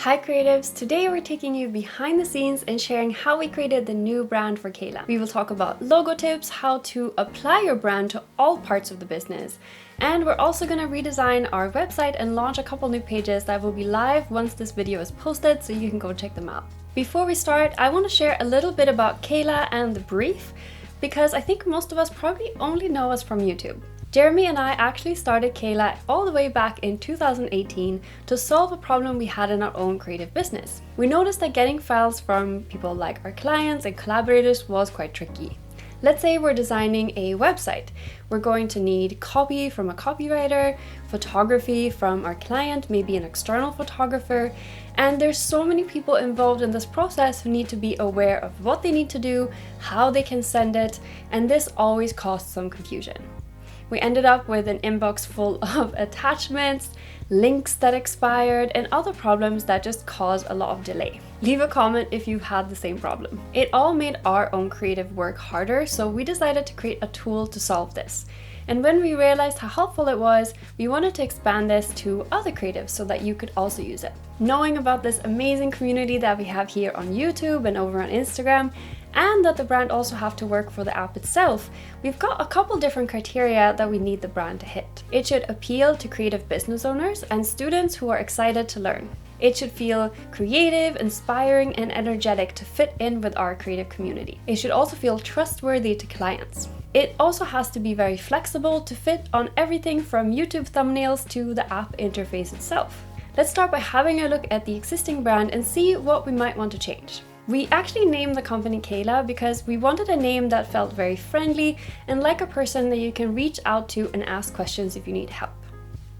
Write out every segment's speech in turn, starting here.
Hi creatives, today we're taking you behind the scenes and sharing how we created the new brand for Kayla. We will talk about logo tips, how to apply your brand to all parts of the business, and we're also going to redesign our website and launch a couple new pages that will be live once this video is posted, so you can go check them out. Before we start, I want to share a little bit about Kayla and the brief, because I think most of us probably only know us from YouTube. Jeremy and I actually started Kayla all the way back in 2018 to solve a problem we had in our own creative business. We noticed that getting files from people like our clients and collaborators was quite tricky. Let's say we're designing a website. We're going to need copy from a copywriter, photography from our client, maybe an external photographer, and there's so many people involved in this process who need to be aware of what they need to do, how they can send it, and this always caused some confusion. We ended up with an inbox full of attachments, links that expired, and other problems that just caused a lot of delay. Leave a comment if you've had the same problem. It all made our own creative work harder, so we decided to create a tool to solve this. And when we realized how helpful it was, we wanted to expand this to other creatives so that you could also use it. Knowing about this amazing community that we have here on YouTube and over on Instagram, and that the brand also have to work for the app itself, we've got a couple different criteria that we need the brand to hit. It should appeal to creative business owners and students who are excited to learn. It should feel creative, inspiring, and energetic to fit in with our creative community. It should also feel trustworthy to clients. It also has to be very flexible to fit on everything from YouTube thumbnails to the app interface itself. Let's start by having a look at the existing brand and see what we might want to change. We actually named the company Kayla because we wanted a name that felt very friendly and like a person that you can reach out to and ask questions if you need help.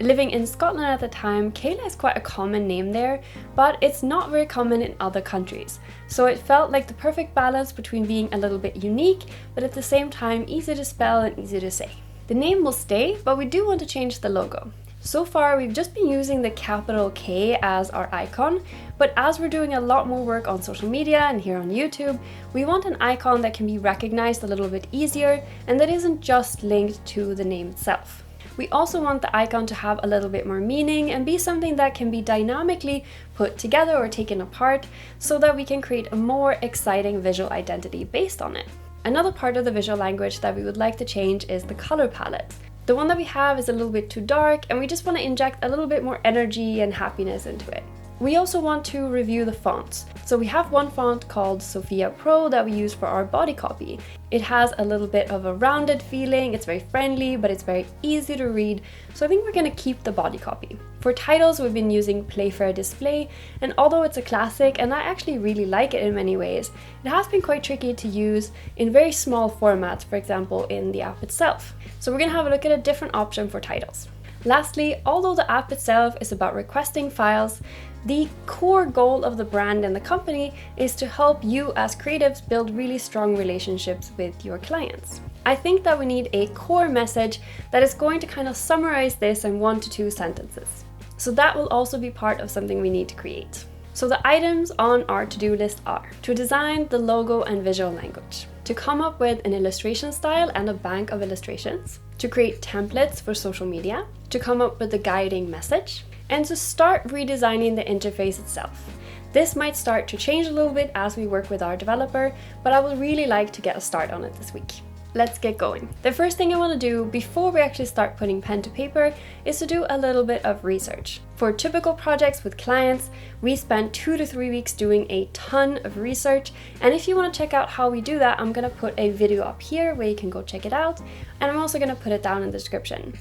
Living in Scotland at the time, Kayla is quite a common name there, but it's not very common in other countries. So it felt like the perfect balance between being a little bit unique, but at the same time easy to spell and easy to say. The name will stay, but we do want to change the logo. So far, we've just been using the capital K as our icon, but as we're doing a lot more work on social media and here on YouTube, we want an icon that can be recognized a little bit easier and that isn't just linked to the name itself. We also want the icon to have a little bit more meaning and be something that can be dynamically put together or taken apart so that we can create a more exciting visual identity based on it. Another part of the visual language that we would like to change is the color palette. The one that we have is a little bit too dark and we just want to inject a little bit more energy and happiness into it. We also want to review the fonts. So we have one font called Sophia Pro that we use for our body copy. It has a little bit of a rounded feeling, it's very friendly, but it's very easy to read. So I think we're going to keep the body copy. For titles, we've been using Playfair Display, and although it's a classic and I actually really like it in many ways, it has been quite tricky to use in very small formats, for example in the app itself. So we're going to have a look at a different option for titles. Lastly, although the app itself is about requesting files, the core goal of the brand and the company is to help you as creatives build really strong relationships with your clients. I think that we need a core message that is going to kind of summarize this in 1 to 2 sentences. So that will also be part of something we need to create. So the items on our to-do list are to design the logo and visual language, to come up with an illustration style and a bank of illustrations, to create templates for social media, to come up with a guiding message, and to start redesigning the interface itself. This might start to change a little bit as we work with our developer, but I would really like to get a start on it this week. Let's get going. The first thing I want to do before we actually start putting pen to paper is to do a little bit of research. For typical projects with clients, we spend 2 to 3 weeks doing a ton of research, and if you want to check out how we do that, I'm going to put a video up here where you can go check it out, and I'm also going to put it down in the description.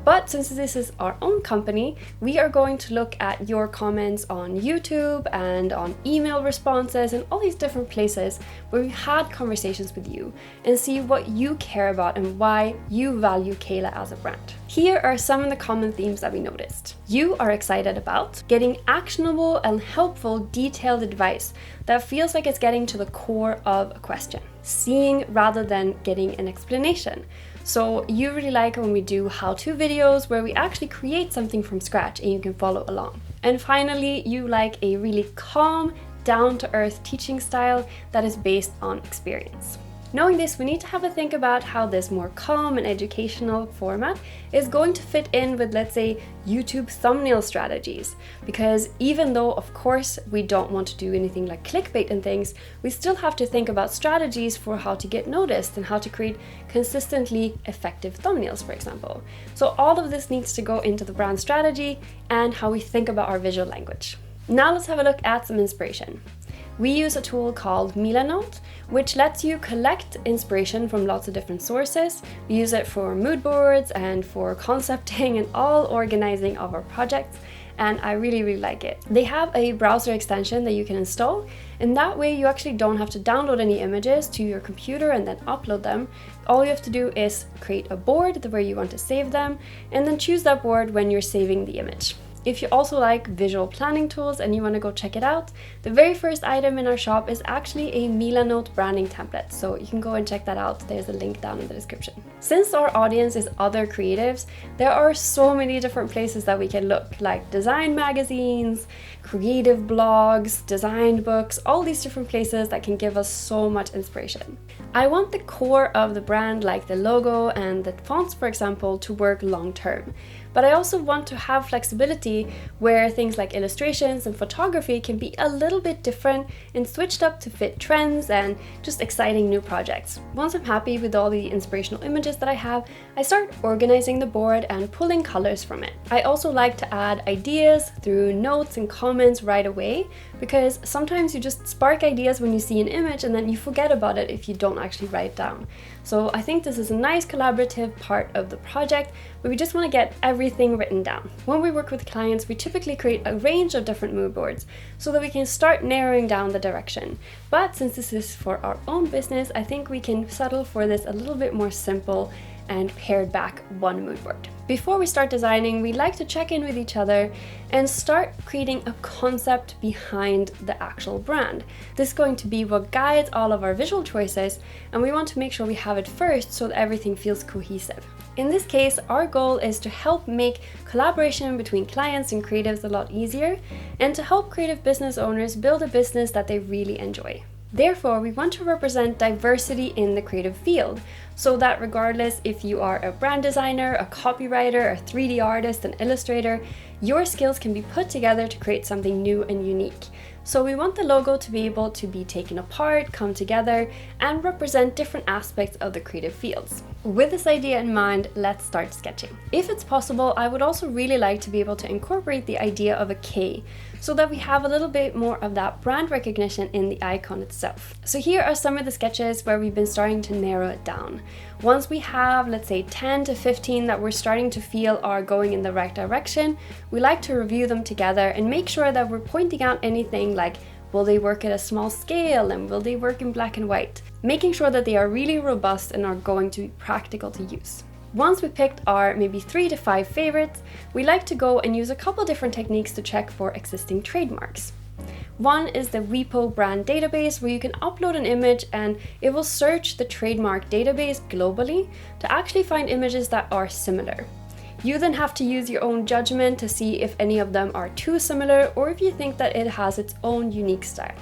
But since this is our own company, we are going to look at your comments on YouTube and on email responses and all these different places where we had conversations with you and see what you care about and why you value Kayla as a brand. Here are some of the common themes that we noticed. You are excited about getting actionable and helpful detailed advice that feels like it's getting to the core of a question. Seeing rather than getting an explanation. So you really like when we do how-to videos where we actually create something from scratch and you can follow along. And finally, you like a really calm, down-to-earth teaching style that is based on experience. Knowing this, we need to have a think about how this more calm and educational format is going to fit in with, let's say, YouTube thumbnail strategies. Because even though, of course, we don't want to do anything like clickbait and things, we still have to think about strategies for how to get noticed and how to create consistently effective thumbnails, for example. So all of this needs to go into the brand strategy and how we think about our visual language. Now let's have a look at some inspiration. We use a tool called Milanote, which lets you collect inspiration from lots of different sources. We use it for mood boards and for concepting and all organizing of our projects, and I really like it. They have a browser extension that you can install, and that way you actually don't have to download any images to your computer and then upload them. All you have to do is create a board where you want to save them, and then choose that board when you're saving the image. If you also like visual planning tools and you want to go check it out, the very first item in our shop is actually a Milanote branding template, so you can go and check that out. There's a link down in the description. Since our audience is other creatives, there are so many different places that we can look, like design magazines, creative blogs, design books, all these different places that can give us so much inspiration. I want the core of the brand, like the logo and the fonts, for example, to work long term. But I also want to have flexibility where things like illustrations and photography can be a little bit different and switched up to fit trends and just exciting new projects. Once I'm happy with all the inspirational images that I have, I start organizing the board and pulling colors from it. I also like to add ideas through notes and comments right away, because sometimes you just spark ideas when you see an image and then you forget about it if you don't actually write it down. So I think this is a nice collaborative part of the project, but we just want to get everything written down. When we work with clients, we typically create a range of different mood boards so that we can start narrowing down the direction. But since this is for our own business, I think we can settle for this a little bit more simple and pared back one mood board. Before we start designing, we like to check in with each other and start creating a concept behind the actual brand. This is going to be what guides all of our visual choices, and we want to make sure we have it first so that everything feels cohesive. In this case, our goal is to help make collaboration between clients and creatives a lot easier, and to help creative business owners build a business that they really enjoy. Therefore, we want to represent diversity in the creative field, so that regardless if you are a brand designer, a copywriter, a 3D artist, an illustrator, your skills can be put together to create something new and unique. So we want the logo to be able to be taken apart, come together, and represent different aspects of the creative fields. With this idea in mind, let's start sketching. If it's possible, I would also really like to be able to incorporate the idea of a K, so that we have a little bit more of that brand recognition in the icon itself. So here are some of the sketches where we've been starting to narrow it down. Once we have, let's say, 10 to 15 that we're starting to feel are going in the right direction, we like to review them together and make sure that we're pointing out anything like, will they work at a small scale and will they work in black and white? Making sure that they are really robust and are going to be practical to use. Once we picked our maybe 3 to 5 favorites, we like to go and use a couple different techniques to check for existing trademarks. One is the WePo brand database, where you can upload an image and it will search the trademark database globally to actually find images that are similar. You then have to use your own judgment to see if any of them are too similar or if you think that it has its own unique style.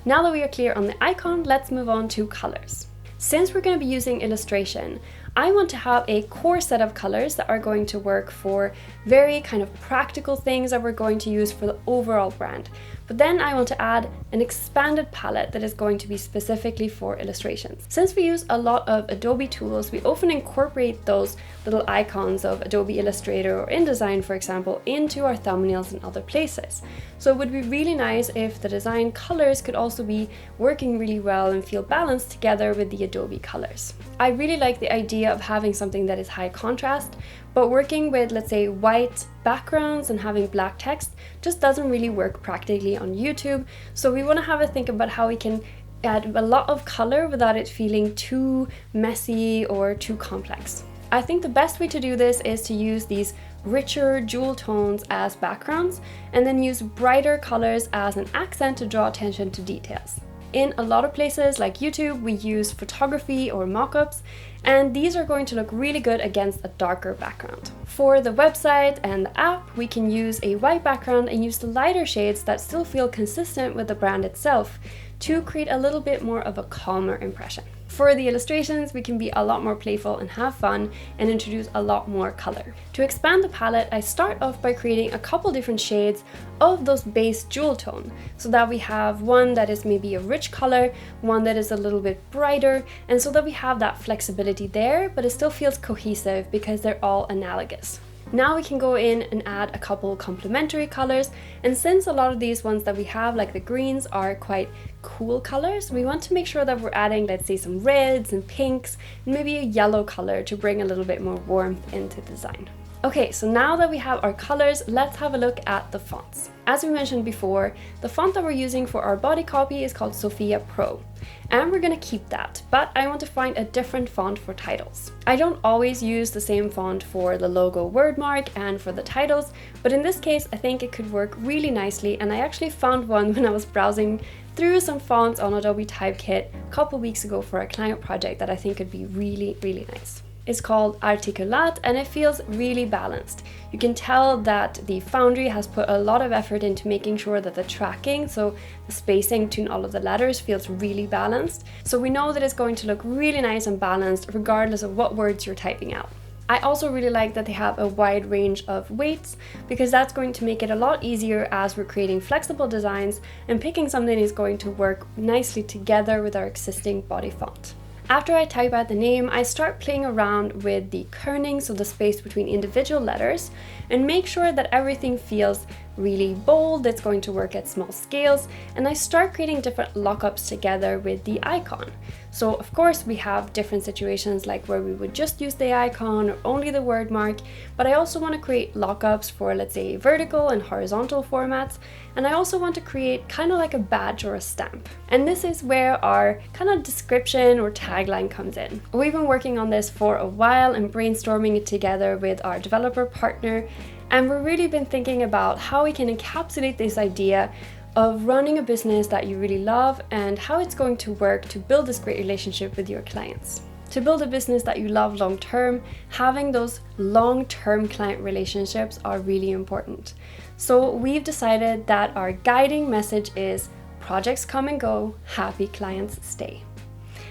Now that we are clear on the icon, let's move on to colors. Since we're going to be using illustration, I want to have a core set of colors that are going to work for very kind of practical things that we're going to use for the overall brand. But then I want to add an expanded palette that is going to be specifically for illustrations. Since we use a lot of Adobe tools, we often incorporate those little icons of Adobe Illustrator or InDesign, for example, into our thumbnails and other places. So it would be really nice if the design colors could also be working really well and feel balanced together with the Adobe colors. I really like the idea of having something that is high contrast, but working with, let's say, white backgrounds and having black text just doesn't really work practically on YouTube. So we want to have a think about how we can add a lot of color without it feeling too messy or too complex. I think the best way to do this is to use these richer jewel tones as backgrounds and then use brighter colors as an accent to draw attention to details. In a lot of places like YouTube, we use photography or mockups, and these are going to look really good against a darker background. For the website and the app, we can use a white background and use the lighter shades that still feel consistent with the brand itself to create a little bit more of a calmer impression. For the illustrations, we can be a lot more playful and have fun and introduce a lot more color. To expand the palette, I start off by creating a couple different shades of those base jewel tone, so that we have one that is maybe a rich color, one that is a little bit brighter, and so that we have that flexibility there, but it still feels cohesive because they're all analogous. Now we can go in and add a couple complementary colors, and since a lot of these ones that we have, like the greens, are quite cool colors, we want to make sure that we're adding, let's say, some reds and pinks and maybe a yellow color to bring a little bit more warmth into the design. Okay, so now that we have our colors, let's have a look at the fonts. As we mentioned before, the font that we're using for our body copy is called Sophia Pro, and we're gonna keep that, but I want to find a different font for titles. I don't always use the same font for the logo wordmark and for the titles, but in this case, I think it could work really nicely, and I actually found one when I was browsing through some fonts on Adobe Typekit a couple weeks ago for a client project that I think could be really, really nice. It's called Articulat, and it feels really balanced. You can tell that the foundry has put a lot of effort into making sure that the tracking, so the spacing between all of the letters, feels really balanced. So we know that it's going to look really nice and balanced regardless of what words you're typing out. I also really like that they have a wide range of weights, because that's going to make it a lot easier as we're creating flexible designs, and picking something is going to work nicely together with our existing body font. After I type out the name, I start playing around with the kerning, so the space between individual letters, and make sure that everything feels really bold. It's going to work at small scales, and I start creating different lockups together with the icon. So of course we have different situations like where we would just use the icon or only the word mark, but I also want to create lockups for, let's say, vertical and horizontal formats, and I also want to create kind of like a badge or a stamp. And this is where our kind of description or tagline comes in. We've been working on this for a while and brainstorming it together with our developer partner, and we've really been thinking about how we can encapsulate this idea of running a business that you really love and how it's going to work to build this great relationship with your clients. To build a business that you love long term, having those long-term client relationships are really important. So we've decided that our guiding message is projects come and go, happy clients stay.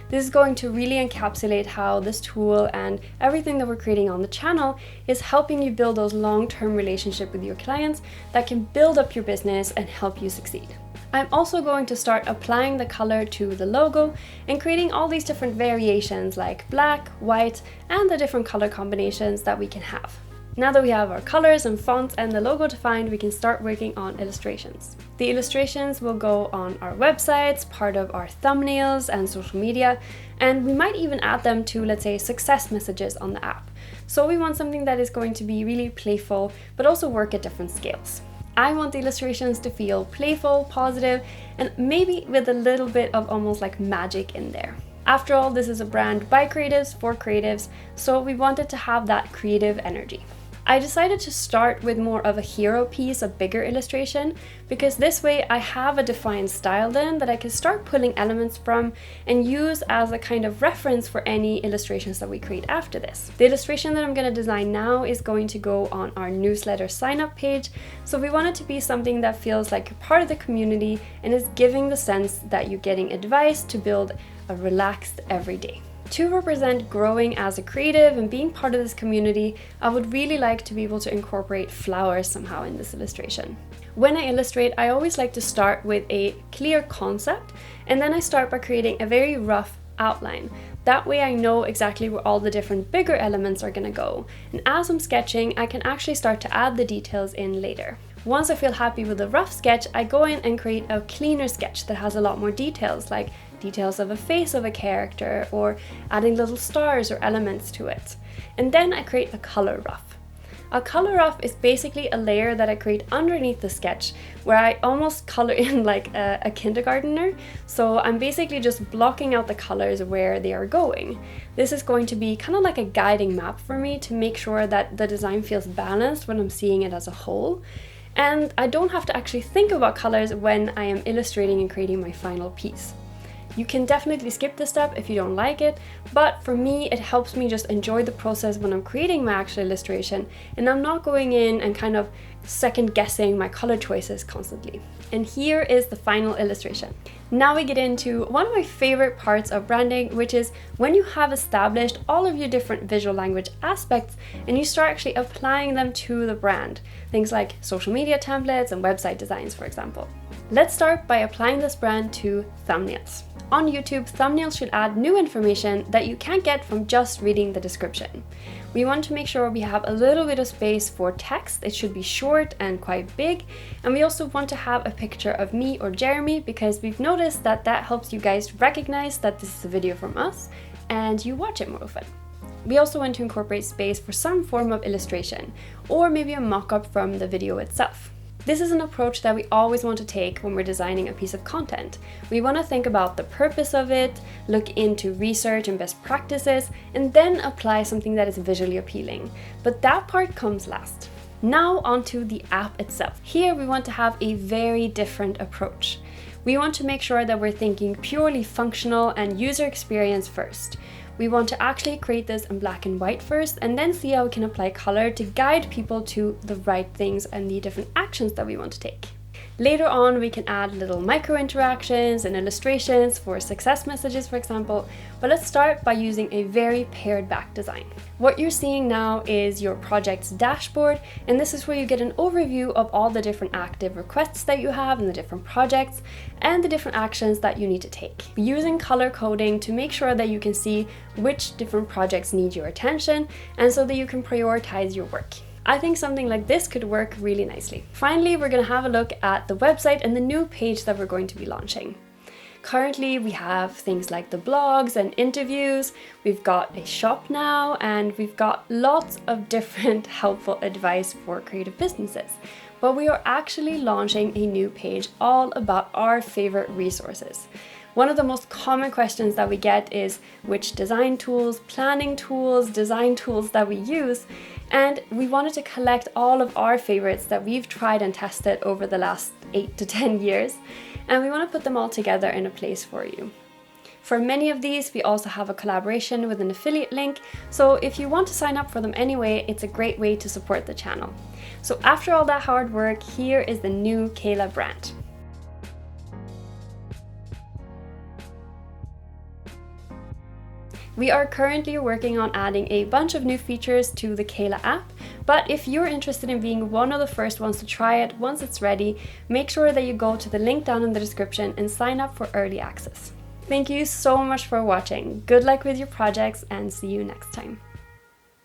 This is going to really encapsulate how this tool and everything that we're creating on the channel is helping you build those long-term relationships with your clients that can build up your business and help you succeed. I'm also going to start applying the color to the logo and creating all these different variations like black, white, and the different color combinations that we can have. Now that we have our colors and fonts and the logo defined, we can start working on illustrations. The illustrations will go on our websites, part of our thumbnails and social media, and we might even add them to, let's say, success messages on the app. So we want something that is going to be really playful, but also work at different scales. I want the illustrations to feel playful, positive, and maybe with a little bit of almost like magic in there. After all, this is a brand by creatives for creatives, so we wanted to have that creative energy. I decided to start with more of a hero piece, a bigger illustration, because this way I have a defined style then that I can start pulling elements from and use as a kind of reference for any illustrations that we create after this. The illustration that I'm going to design now is going to go on our newsletter sign up page, so we want it to be something that feels like a part of the community and is giving the sense that you're getting advice to build a relaxed everyday. To represent growing as a creative and being part of this community, I would really like to be able to incorporate flowers somehow in this illustration. When I illustrate, I always like to start with a clear concept, and then I start by creating a very rough outline. That way I know exactly where all the different bigger elements are going to go, and as I'm sketching, I can actually start to add the details in later. Once I feel happy with the rough sketch, I go in and create a cleaner sketch that has a lot more details, like details of a face of a character or adding little stars or elements to it. And then I create a color rough. A color rough is basically a layer that I create underneath the sketch where I almost color in like a kindergartner. So I'm basically just blocking out the colors where they are going. This is going to be kind of like a guiding map for me to make sure that the design feels balanced when I'm seeing it as a whole. And I don't have to actually think about colors when I am illustrating and creating my final piece. You can definitely skip this step if you don't like it, but for me it helps me just enjoy the process when I'm creating my actual illustration, and I'm not going in and kind of second guessing my color choices constantly. And here is the final illustration. Now we get into one of my favorite parts of branding, which is when you have established all of your different visual language aspects and you start actually applying them to the brand. Things like social media templates and website designs, for example. Let's start by applying this brand to thumbnails. On YouTube, thumbnails should add new information that you can't get from just reading the description. We want to make sure we have a little bit of space for text. It should be short and quite big. And we also want to have a picture of me or Jeremy because we've noticed that that helps you guys recognize that this is a video from us and you watch it more often. We also want to incorporate space for some form of illustration or maybe a mock-up from the video itself. This is an approach that we always want to take when we're designing a piece of content. We want to think about the purpose of it, look into research and best practices, and then apply something that is visually appealing. But that part comes last. Now onto the app itself. Here we want to have a very different approach. We want to make sure that we're thinking purely functional and user experience first. We want to actually create this in black and white first and then see how we can apply color to guide people to the right things and the different actions that we want to take. Later on, we can add little micro interactions and illustrations for success messages, for example, but let's start by using a very pared back design. What you're seeing now is your project's dashboard, and this is where you get an overview of all the different active requests that you have in the different projects and the different actions that you need to take. Using color coding to make sure that you can see which different projects need your attention and so that you can prioritize your work. I think something like this could work really nicely. Finally, we're going to have a look at the website and the new page that we're going to be launching. Currently, we have things like the blogs and interviews, we've got a shop now, and we've got lots of different helpful advice for creative businesses. But we are actually launching a new page all about our favorite resources. One of the most common questions that we get is which design tools, planning tools, design tools that we use. And we wanted to collect all of our favorites that we've tried and tested over the last 8 to 10 years. And we want to put them all together in a place for you. For many of these, we also have a collaboration with an affiliate link. So if you want to sign up for them anyway, it's a great way to support the channel. So after all that hard work, here is the new Kayla brand. We are currently working on adding a bunch of new features to the Kayla app, but if you're interested in being one of the first ones to try it once it's ready, make sure that you go to the link down in the description and sign up for early access. Thank you so much for watching. Good luck with your projects and see you next time.